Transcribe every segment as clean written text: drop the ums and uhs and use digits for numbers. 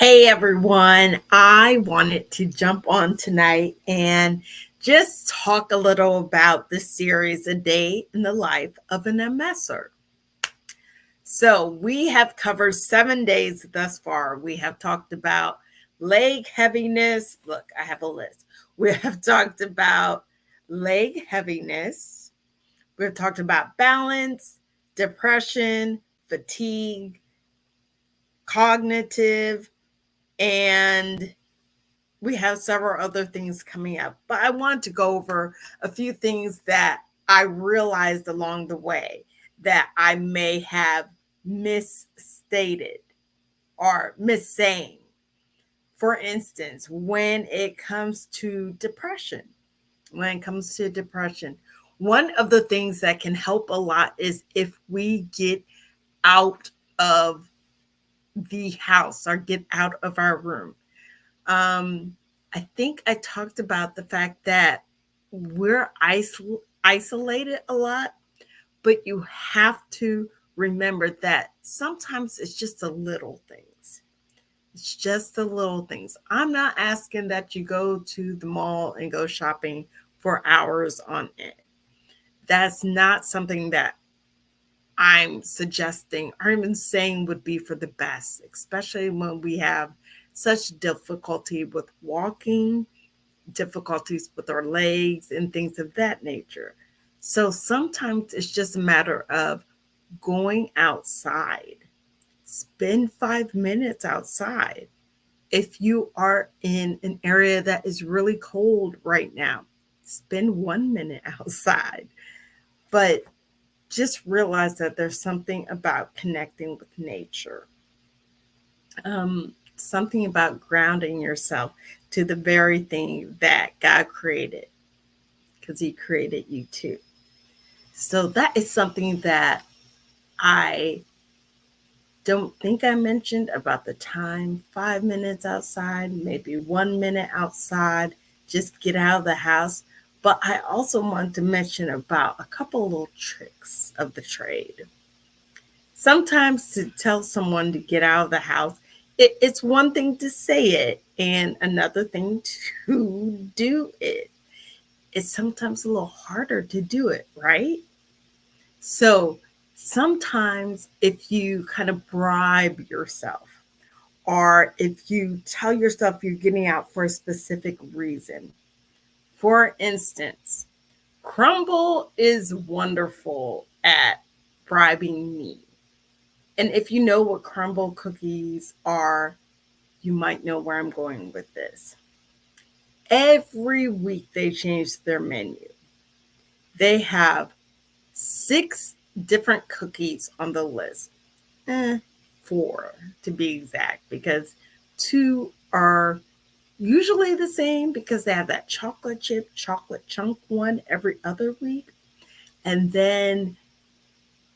Hey everyone, I wanted to jump on tonight and just talk a little about the series A Day in the Life of an MSer. So, we have covered 7 days thus far. We have talked about leg heaviness. Look, I have a list. We have talked about leg heaviness. We've talked about balance, depression, fatigue, cognitive, and we have several other things coming up, but I want to go over a few things that I realized along the way that I may have misstated or missaying. For instance, when it comes to depression, one of the things that can help a lot is if we get out of the house or get out of our room. Um, I think I talked about the fact that we're isolated a lot, but you have to remember that sometimes it's just the little things. It's just the little things. I'm not asking that you go to the mall and go shopping for hours on end. That's not something that I'm suggesting or even saying would be for the best, especially when we have such difficulty with walking, difficulties with our legs, and things of that nature. So sometimes it's just a matter of going outside. Spend 5 minutes outside. If you are in an area that is really cold right now, spend 1 minute outside. But just realize that there's something about connecting with nature, something about grounding yourself to the very thing that God created, because He created you too. So that is something that I don't think I mentioned about the time 5 minutes outside, maybe 1 minute outside, just get out of the house. But I also want to mention about a couple little tricks of the trade. Sometimes to tell someone to get out of the house, it's one thing to say it and another thing to do it. It's sometimes a little harder to do it, right? So sometimes if you kind of bribe yourself, or if you tell yourself you're getting out for a specific reason, for instance, Crumble is wonderful at bribing me. And if you know what crumble cookies are, you might know where I'm going with this. Every week they change their menu. They have 6 different cookies on the list. 4 to be exact, because 2 are usually the same because they have that chocolate chip, chocolate chunk one every other week. And then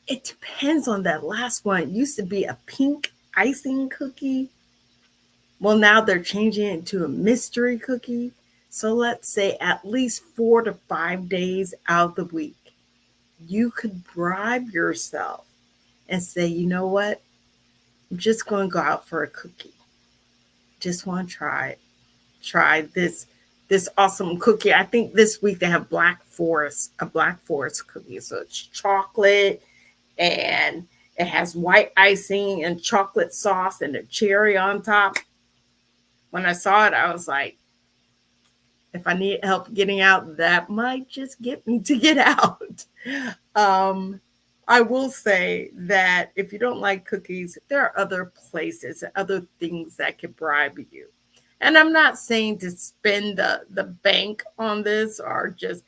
it depends on that last one. It used to be a pink icing cookie. Well, now they're changing it to a mystery cookie. So let's say at least 4 to 5 days out of the week, you could bribe yourself and say, you know what? I'm just going to go out for a cookie. Just want to try this awesome cookie. I think this week they have a Black Forest cookie. So it's chocolate and it has white icing and chocolate sauce and a cherry on top. When I saw it, I was like, if I need help getting out, that might just get me to get out. Um, I will say that if you don't like cookies, there are other places, other things that could bribe you. And I'm not saying to spend the bank on this or just,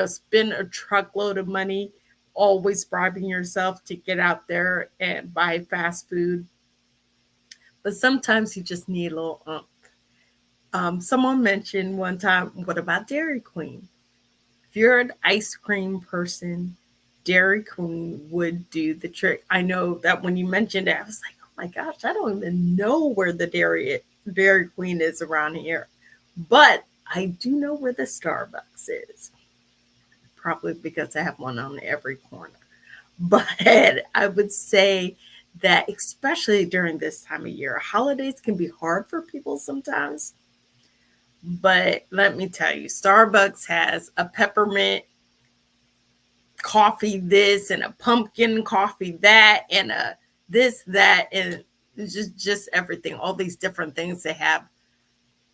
spend a truckload of money, always bribing yourself to get out there and buy fast food. But sometimes you just need a little someone mentioned one time, what about Dairy Queen? If you're an ice cream person, Dairy Queen would do the trick. I know that when you mentioned it, I was like, oh my gosh, I don't even know where the Dairy Queen is around here. But I do know where the Starbucks is, probably because I have one on every corner. But I would say that, especially during this time of year, holidays can be hard for people sometimes. But let me tell you, Starbucks has a peppermint coffee this and a pumpkin coffee that and a this that and just everything, all these different things. They have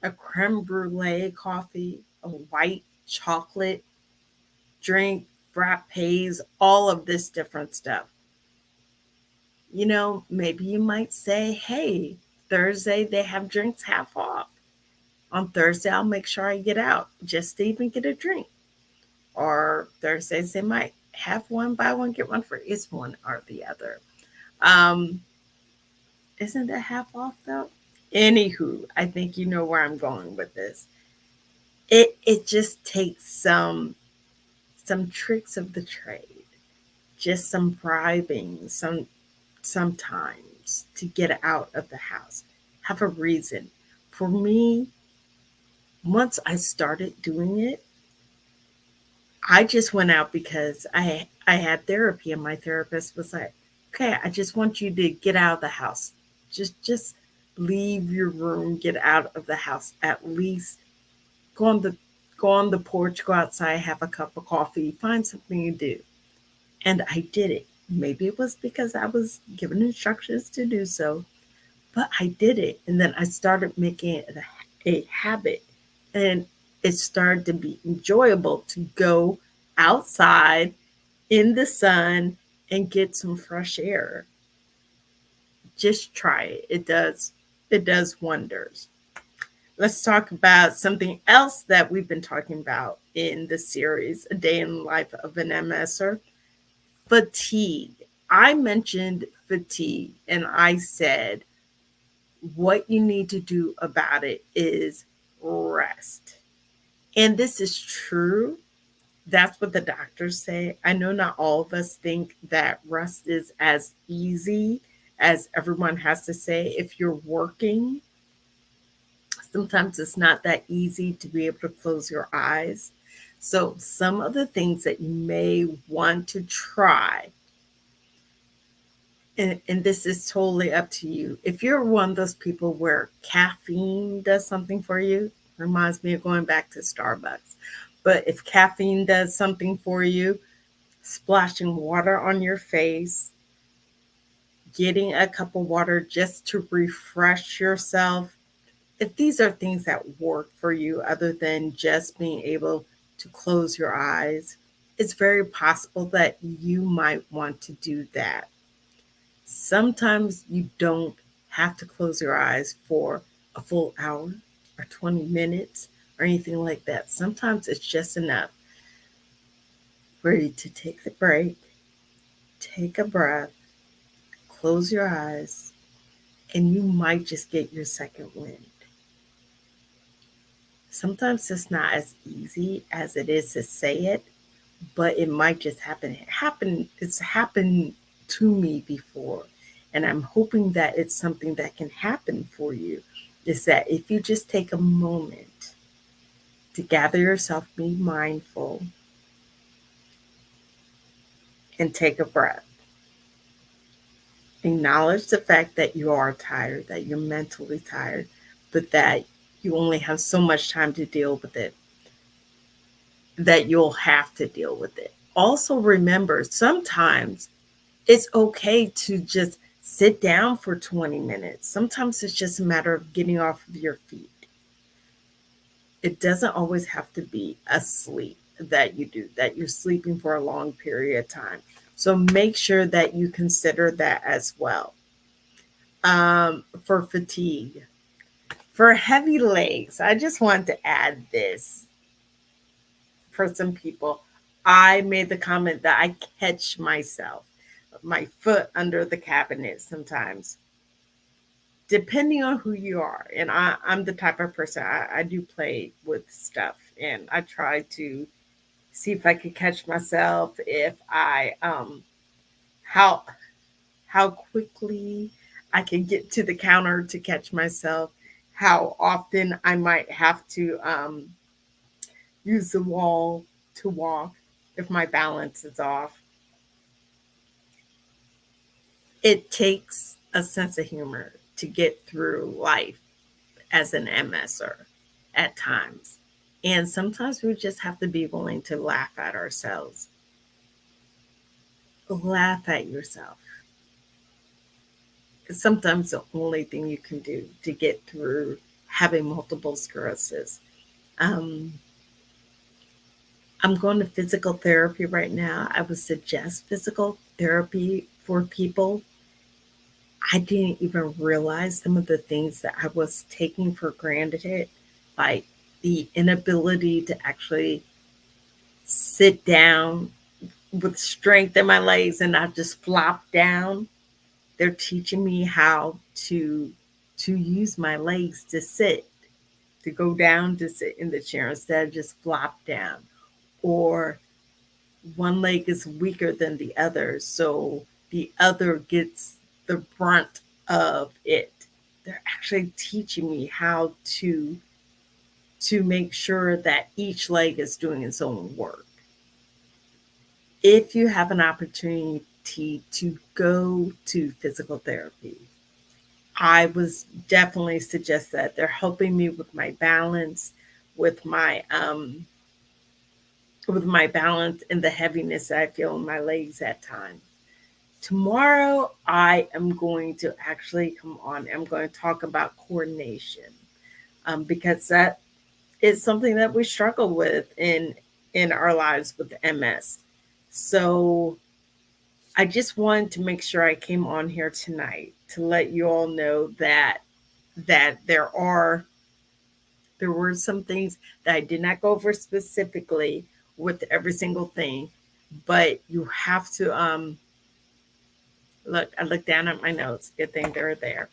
a creme brulee coffee, a white chocolate drink, frappes, all of this different stuff. Maybe you might say, hey, Thursday they have drinks half off. On Thursday, I'll make sure I get out just to even get a drink. Or Thursdays, they might have one, buy one, get one for it's one or the other. Um, isn't that half off though? Anywho, I think you know where I'm going with this. It just takes some tricks of the trade, just some bribing, sometimes to get out of the house. Have a reason. For me, once I started doing it, I just went out because I had therapy and my therapist was like, "Okay, I just want you to get out of the house. Just leave your room, get out of the house. At least go on the go on the porch, go outside, have a cup of coffee, find something to do." And I did it. Maybe it was because I was given instructions to do so, but I did it. And then I started making it a habit. And it started to be enjoyable to go outside in the sun and get some fresh air. Just try it. It does wonders. Let's talk about something else that we've been talking about in the series, A Day in the Life of an MSer. Fatigue. I mentioned fatigue and I said what you need to do about it is rest. And this is true. That's what the doctors say. I know not all of us think that rest is as easy as everyone has to say. If you're working, sometimes it's not that easy to be able to close your eyes. So, some of the things that you may want to try, and this is totally up to you. If you're one of those people where caffeine does something for you, reminds me of going back to Starbucks. But if caffeine does something for you, splashing water on your face, getting a cup of water just to refresh yourself, if these are things that work for you other than just being able to close your eyes, it's very possible that you might want to do that. Sometimes you don't have to close your eyes for a full hour or 20 minutes or anything like that. Sometimes it's just enough for you to take the break, take a breath, close your eyes, and you might just get your second wind. Sometimes it's not as easy as it is to say it, but it might just happen. It's happened to me before. And I'm hoping that it's something that can happen for you. Is that if you just take a moment to gather yourself, be mindful, and take a breath. Acknowledge the fact that you are tired, that you're mentally tired, but that you only have so much time to deal with it, that you'll have to deal with it. Also, remember sometimes it's okay to just sit down for 20 minutes. Sometimes it's just a matter of getting off of your feet. It doesn't always have to be asleep that you do, that you're sleeping for a long period of time. So make sure that you consider that as well. For fatigue, for heavy legs, I just wanted to add this for some people. I made the comment that I catch myself, my foot under the cabinet sometimes, depending on who you are. And I'm the type of person, I do play with stuff and I try to see if I could catch myself, if how how quickly I can get to the counter to catch myself, how often I might have to use the wall to walk if my balance is off. It takes a sense of humor to get through life as an MSer at times. And sometimes we just have to be willing to laugh at ourselves. Laugh at yourself. It's sometimes the only thing you can do to get through having multiple sclerosis. Um, I'm going to physical therapy right now. I would suggest physical therapy for people. I didn't even realize some of the things that I was taking for granted, like the inability to actually sit down with strength in my legs and not just flop down. They're teaching me how to use my legs to sit, to go down to sit in the chair instead of just flop down. Or one leg is weaker than the other, so the other gets the brunt of it. They're actually teaching me how to make sure that each leg is doing its own work. If you have an opportunity to go to physical therapy, I was definitely suggest that they're helping me with my with my balance and the heaviness that I feel in my legs at times. Tomorrow, I am going to actually come on. I'm going to talk about coordination because that is something that we struggle with in our lives with MS. So I just wanted to make sure I came on here tonight to let you all know that there were some things that I did not go over specifically with every single thing, but you have to look. I looked down at my notes. Good thing they're there.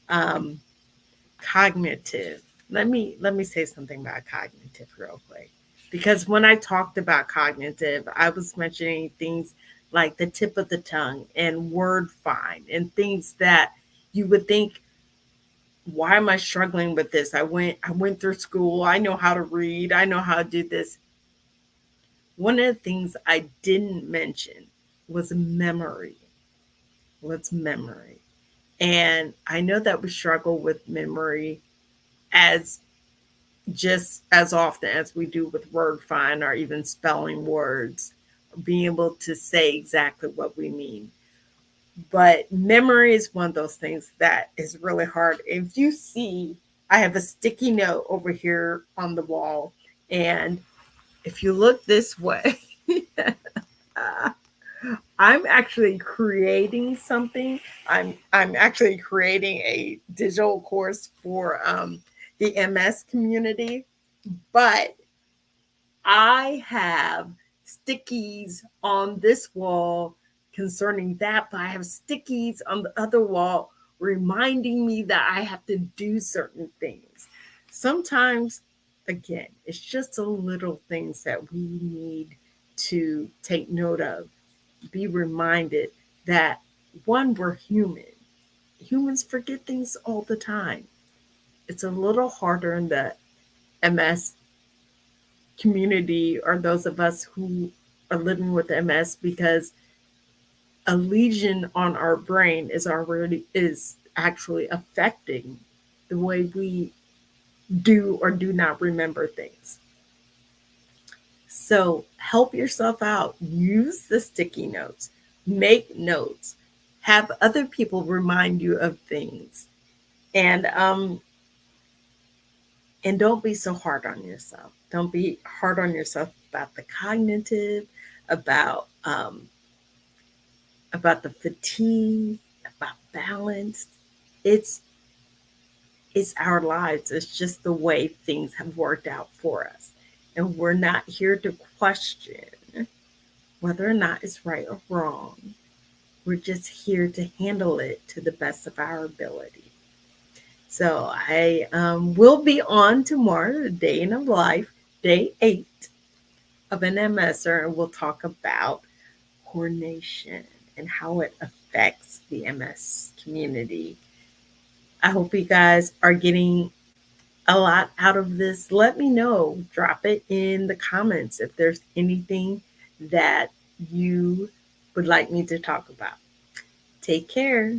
Um, Cognitive. Let me say something about cognitive real quick, because when I talked about cognitive, I was mentioning things like the tip of the tongue and word find and things that you would think, why am I struggling with this? I went through school. I know how to read. I know how to do this. One of the things I didn't mention was memory. Was memory. And I know that we struggle with memory as just as often as we do with word find or even spelling words, being able to say exactly what we mean. But memory is one of those things that is really hard. If you see, I have a sticky note over here on the wall, and if you look this way, I'm actually creating something. I'm actually creating a digital course for the MS community, but I have stickies on this wall concerning that, but I have stickies on the other wall reminding me that I have to do certain things. Sometimes, again, it's just the little things that we need to take note of, be reminded that one, we're human. Humans forget things all the time. It's a little harder in the MS community or those of us who are living with MS because a lesion on our brain is actually affecting the way we do or do not remember things. So help yourself out. Use the sticky notes. Make notes. Have other people remind you of things. And and don't be so hard on yourself. Don't be hard on yourself about the cognitive, about about the fatigue, about balance. It's it's our lives. It's just the way things have worked out for us. And we're not here to question whether or not it's right or wrong. We're just here to handle it to the best of our ability. So I will be on tomorrow, the day in of life, day 8 of an MSer, and we'll talk about coordination and how it affects the MS community. I hope you guys are getting a lot out of this. Let me know. Drop it in the comments if there's anything that you would like me to talk about. Take care.